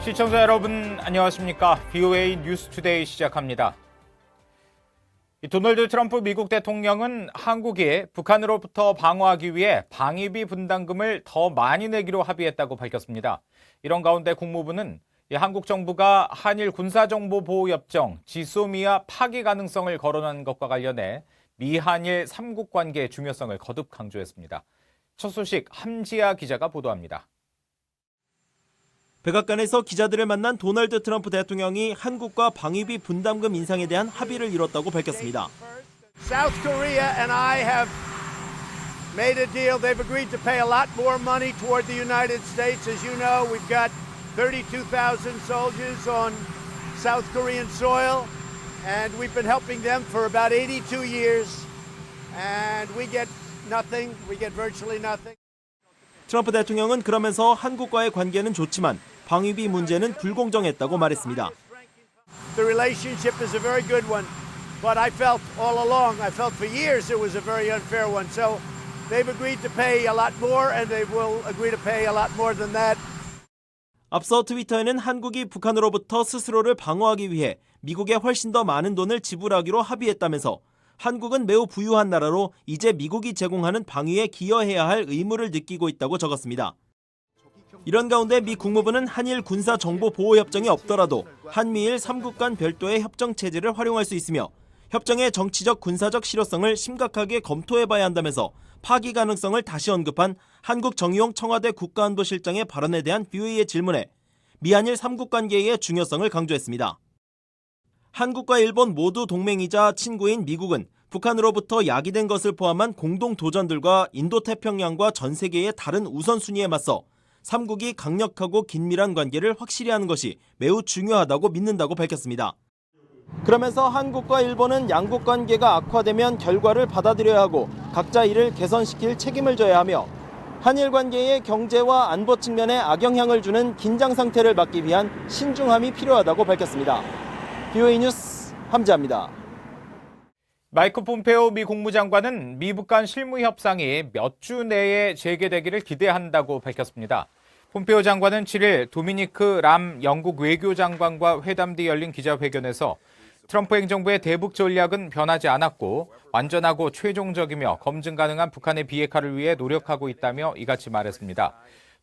시청자 여러분 안녕하십니까? BOA 뉴스투데이 시작합니다. 도널드 트럼프 미국 대통령은 한국이 북한으로부터 방어하기 위해 방위비 분담금을 더 많이 내기로 합의했다고 밝혔습니다. 이런 가운데 국무부는 한국 정부가 한일 군사정보보호협정 지소미아 파기 가능성을 거론한 것과 관련해 미한일 3국 관계의 중요성을 거듭 강조했습니다. 첫 소식 함지아 기자가 보도합니다. 백악관에서 기자들을 만난 도널드 트럼프 대통령이 한국과 방위비 분담금 인상에 대한 합의를 이뤘다고 밝혔습니다. South Korea and I have made a deal. They've agreed to pay a lot more money toward the United States. As you know, we've got 32,000 soldiers on South Korean soil, and we've been helping them for about 82 years. And we get nothing. We get virtually nothing. 트럼프 대통령은 그러면서 한국과의 관계는 좋지만 방위비 문제는 불공정했다고 말했습니다. The relationship is a very good one, but I felt all along, I felt for years it was a very unfair one. So they've agreed to pay a lot more and they will agree to pay a lot more than that. 앞서 트위터에는 한국이 북한으로부터 스스로를 방어하기 위해 미국에 훨씬 더 많은 돈을 지불하기로 합의했다면서 한국은 매우 부유한 나라로 이제 미국이 제공하는 방위에 기여해야 할 의무를 느끼고 있다고 적었습니다. 이런 가운데 미 국무부는 한일 군사정보보호협정이 없더라도 한미일 3국 간 별도의 협정 체제를 활용할 수 있으며 협정의 정치적 군사적 실효성을 심각하게 검토해봐야 한다면서 파기 가능성을 다시 언급한 한국 정의용 청와대 국가안보실장의 발언에 대한 BOA의 질문에 미한일 3국 관계의 중요성을 강조했습니다. 한국과 일본 모두 동맹이자 친구인 미국은 북한으로부터 야기된 것을 포함한 공동 도전들과 인도태평양과 전 세계의 다른 우선순위에 맞서 3국이 강력하고 긴밀한 관계를 확실히 하는 것이 매우 중요하다고 믿는다고 밝혔습니다. 그러면서 한국과 일본은 양국 관계가 악화되면 결과를 받아들여야 하고 각자 이를 개선시킬 책임을 져야 하며 한일 관계의 경제와 안보 측면에 악영향을 주는 긴장 상태를 막기 위한 신중함이 필요하다고 밝혔습니다. BOA 뉴스 함지아입니다. 마이크 폼페오 미 국무장관은 미북 간 실무 협상이 몇 주 내에 재개되기를 기대한다고 밝혔습니다. 폼페오 장관은 7일 도미니크 람 영국 외교장관과 회담 뒤 열린 기자회견에서 트럼프 행정부의 대북 전략은 변하지 않았고 완전하고 최종적이며 검증 가능한 북한의 비핵화를 위해 노력하고 있다며 이같이 말했습니다.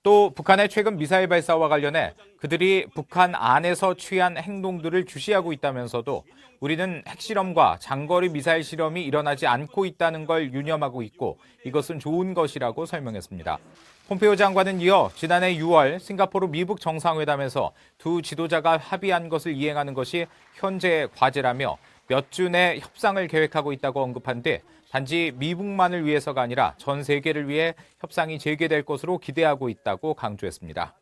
또 북한의 최근 미사일 발사와 관련해 그들이 북한 안에서 취한 행동들을 주시하고 있다면서도 우리는 핵실험과 장거리 미사일 실험이 일어나지 않고 있다는 걸 유념하고 있고 이것은 좋은 것이라고 설명했습니다. 폼페오 장관은 이어 지난해 6월 싱가포르 미북 정상회담에서 두 지도자가 합의한 것을 이행하는 것이 현재의 과제라며 몇 주 내 협상을 계획하고 있다고 언급한 뒤 단지 미북만을 위해서가 아니라 전 세계를 위해 협상이 재개될 것으로 기대하고 있다고 강조했습니다.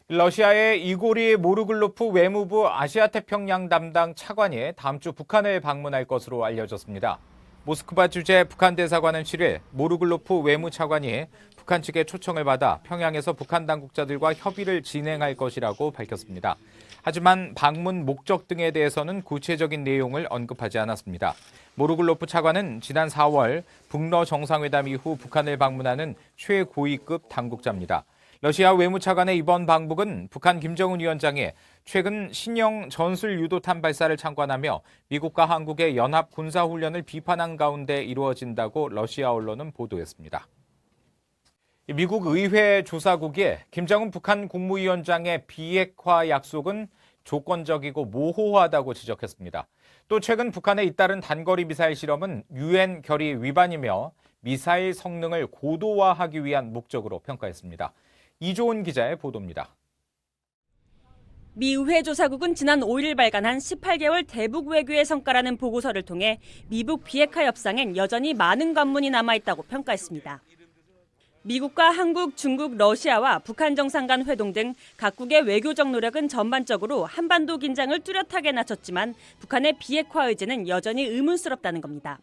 러시아의 이고리 모르글로프 외무부 아시아태평양 담당 차관이 다음 주 북한을 방문할 것으로 알려졌습니다. 모스크바 주재 북한 대사관은 7일 모르글로프 외무차관이 북한 측의 초청을 받아 평양에서 북한 당국자들과 협의를 진행할 것이라고 밝혔습니다. 하지만 방문 목적 등에 대해서는 구체적인 내용을 언급하지 않았습니다. 모르글로프 차관은 지난 4월 북러 정상회담 이후 북한을 방문하는 최고위급 당국자입니다. 러시아 외무차관의 이번 방북은 북한 김정은 위원장이 최근 신형 전술 유도탄 발사를 참관하며 미국과 한국의 연합 군사훈련을 비판한 가운데 이루어진다고 러시아 언론은 보도했습니다. 미국 의회 조사국이 김정은 북한 국무위원장의 비핵화 약속은 조건적이고 모호하다고 지적했습니다. 또 최근 북한에 잇따른 단거리 미사일 실험은 유엔 결의 위반이며 미사일 성능을 고도화하기 위한 목적으로 평가했습니다. 이조은 기자의 보도입니다. 미 의회 조사국은 지난 5일 발간한 18개월 대북 외교의 성과라는 보고서를 통해 미북 비핵화 협상엔 여전히 많은 관문이 남아있다고 평가했습니다. 미국과 한국, 중국, 러시아와 북한 정상 간 회동 등 각국의 외교적 노력은 전반적으로 한반도 긴장을 뚜렷하게 낮췄지만 북한의 비핵화 의지는 여전히 의문스럽다는 겁니다.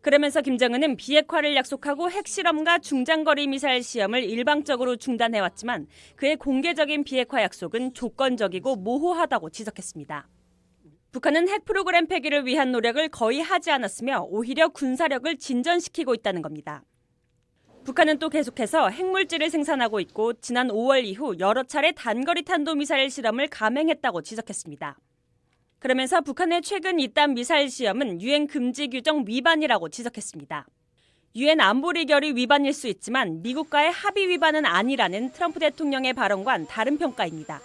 그러면서 김정은은 비핵화를 약속하고 핵실험과 중장거리 미사일 시험을 일방적으로 중단해왔지만 그의 공개적인 비핵화 약속은 조건적이고 모호하다고 지적했습니다. 북한은 핵 프로그램 폐기를 위한 노력을 거의 하지 않았으며 오히려 군사력을 진전시키고 있다는 겁니다. 북한은 또 계속해서 핵물질을 생산하고 있고 지난 5월 이후 여러 차례 단거리 탄도미사일 실험을 감행했다고 지적했습니다. 그러면서 북한의 최근 이딴 미사일 시험은 유엔 금지 규정 위반이라고 지적했습니다. 유엔 안보리 결의 위반일 수 있지만 미국과의 합의 위반은 아니라는 트럼프 대통령의 발언과는 다른 평가입니다.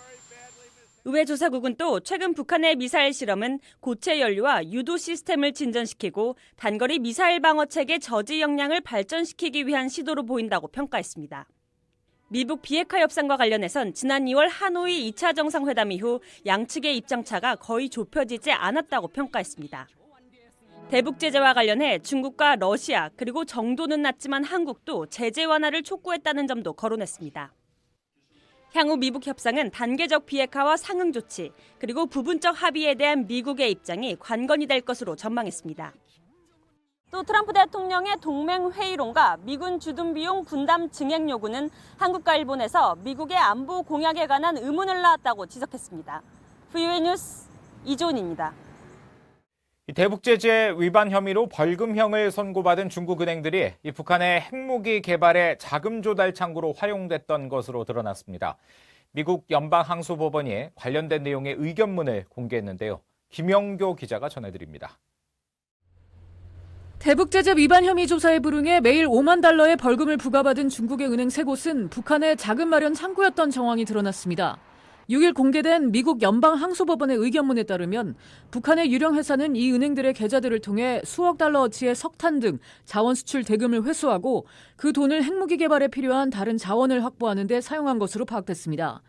의회 조사국은 또 최근 북한의 미사일 실험은 고체 연료와 유도 시스템을 진전시키고 단거리 미사일 방어 체계 저지 역량을 발전시키기 위한 시도로 보인다고 평가했습니다. 미북 비핵화 협상과 관련해선 지난 2월 하노이 2차 정상회담 이후 양측의 입장차가 거의 좁혀지지 않았다고 평가했습니다. 대북 제재와 관련해 중국과 러시아 그리고 정도는 낮지만 한국도 제재 완화를 촉구했다는 점도 거론했습니다. 향후 미북 협상은 단계적 비핵화와 상응 조치 그리고 부분적 합의에 대한 미국의 입장이 관건이 될 것으로 전망했습니다. 또 트럼프 대통령의 동맹 회의론과 미군 주둔 비용 분담 증액 요구는 한국과 일본에서 미국의 안보 공약에 관한 의문을 낳았다고 지적했습니다. VOA 뉴스 이조은입니다. 대북 제재 위반 혐의로 벌금형을 선고받은 중국 은행들이 이 북한의 핵무기 개발에 자금 조달 창구로 활용됐던 것으로 드러났습니다. 미국 연방항소법원이 관련된 내용의 의견문을 공개했는데요. 김영교 기자가 전해드립니다. 대북 제재 위반 혐의 조사에 불응해 매일 5만 달러의 벌금을 부과받은 중국의 은행 3곳은 북한의 자금 마련 창구였던 정황이 드러났습니다. 6일 공개된 미국 연방항소법원의 의견문에 따르면 북한의 유령 회사는 이 은행들의 계좌들을 통해 수억 달러어치의 석탄 등 자원 수출 대금을 회수하고 그 돈을 핵무기 개발에 필요한 다른 자원을 확보하는 데 사용한 것으로 파악됐습니다.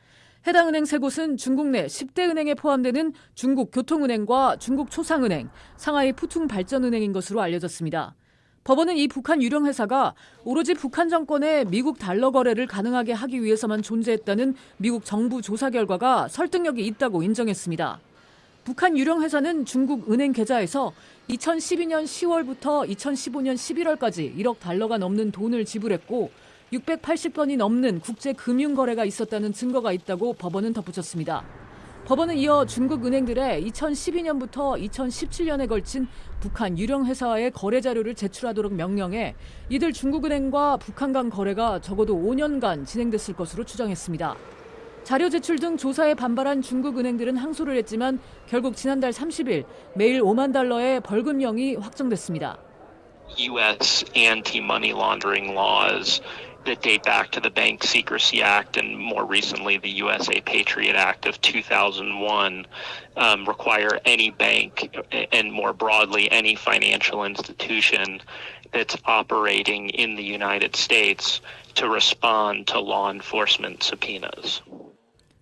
해당 은행 3곳은 중국 내 10대 은행에 포함되는 중국교통은행과 중국초상은행, 상하이 푸퉁발전은행인 것으로 알려졌습니다. 법원은 이 북한 유령 회사가 오로지 북한 정권의 미국 달러 거래를 가능하게 하기 위해서만 존재했다는 미국 정부 조사 결과가 설득력이 있다고 인정했습니다. 북한 유령 회사는 중국 은행 계좌에서 2012년 10월부터 2015년 11월까지 1억 달러가 넘는 돈을 지불했고 680건이 넘는 국제 금융 거래가 있었다는 증거가 있다고 법원은 덧붙였습니다. 법원은 이어 중국 은행들의 2012년부터 2017년에 걸친 북한 유령 회사와의 거래 자료를 제출하도록 명령해 이들 중국은행과 북한 간 거래가 적어도 5년간 진행됐을 것으로 추정했습니다. 자료 제출 등 조사에 반발한 중국 은행들은 항소를 했지만 결국 지난달 30일 매일 5만 달러의 벌금형이 확정됐습니다. U.S. anti-money laundering laws that date back to the Bank Secrecy Act and more recently the USA Patriot Act of 2001 require any bank and more broadly any financial institution that's operating in the United States to respond to law enforcement subpoenas.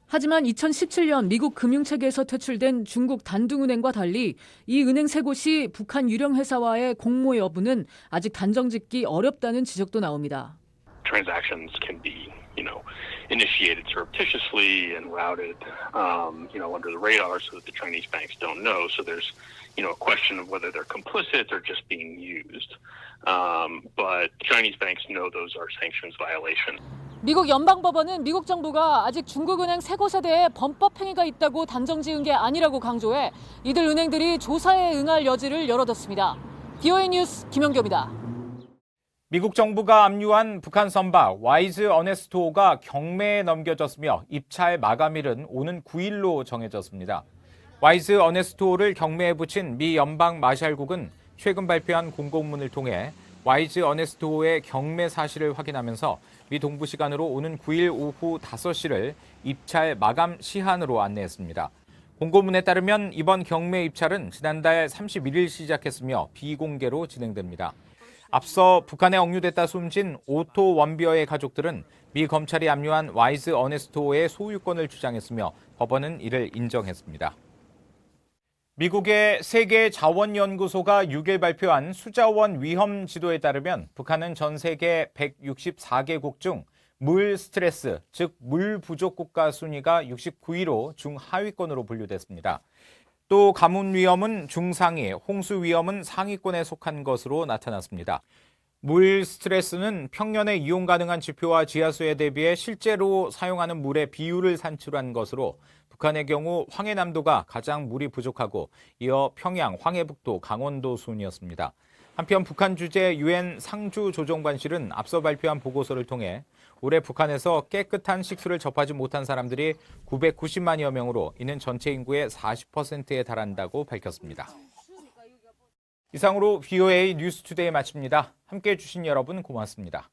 하지만 2017년 미국 금융체계에서 퇴출된 중국 단둥은행과 달리 이 은행 3곳이 북한 유령 회사와의 공모 여부는 아직 단정짓기 어렵다는 지적도 나옵니다. Transactions can be, initiated surreptitiously and routed, under the radar so that the Chinese banks don't know. So there's, a question of whether they're complicit or just being used. But Chinese banks know those are sanctions violations. 미국 연방법원은 미국 정부가 아직 중국은행 3곳에 대해 범법 행위가 있다고 단정지은 게 아니라고 강조해 이들 은행들이 조사에 응할 여지를 열어뒀습니다. VOA 뉴스 김영교입니다. 미국 정부가 압류한 북한 선박 와이즈 어네스토가 경매에 넘겨졌으며 입찰 마감일은 오는 9일로 정해졌습니다. 와이즈 어네스토를 경매에 붙인 미 연방 마샬국은 최근 발표한 공고문을 통해 와이즈 어네스토의 경매 사실을 확인하면서 미 동부 시간으로 오는 9일 오후 5시를 입찰 마감 시한으로 안내했습니다. 공고문에 따르면 이번 경매 입찰은 지난달 31일 시작했으며 비공개로 진행됩니다. 앞서 북한에 억류됐다 숨진 오토 원비어의 가족들은 미 검찰이 압류한 와이즈 어네스토의 소유권을 주장했으며 법원은 이를 인정했습니다. 미국의 세계자원연구소가 6일 발표한 수자원 위험 지도에 따르면 북한은 전 세계 164개국 중 물 스트레스, 즉 물 부족 국가 순위가 69위로 중하위권으로 분류됐습니다. 또 가뭄 위험은 중상위, 홍수 위험은 상위권에 속한 것으로 나타났습니다. 물 스트레스는 평년에 이용 가능한 지표와 지하수에 대비해 실제로 사용하는 물의 비율을 산출한 것으로 북한의 경우 황해남도가 가장 물이 부족하고 이어 평양, 황해북도, 강원도 순이었습니다. 한편 북한 주재 유엔 상주 조정관실은 앞서 발표한 보고서를 통해 올해 북한에서 깨끗한 식수를 접하지 못한 사람들이 990만여 명으로 이는 전체 인구의 40%에 달한다고 밝혔습니다. 이상으로 VOA 뉴스투데이 마칩니다. 함께해 주신 여러분 고맙습니다.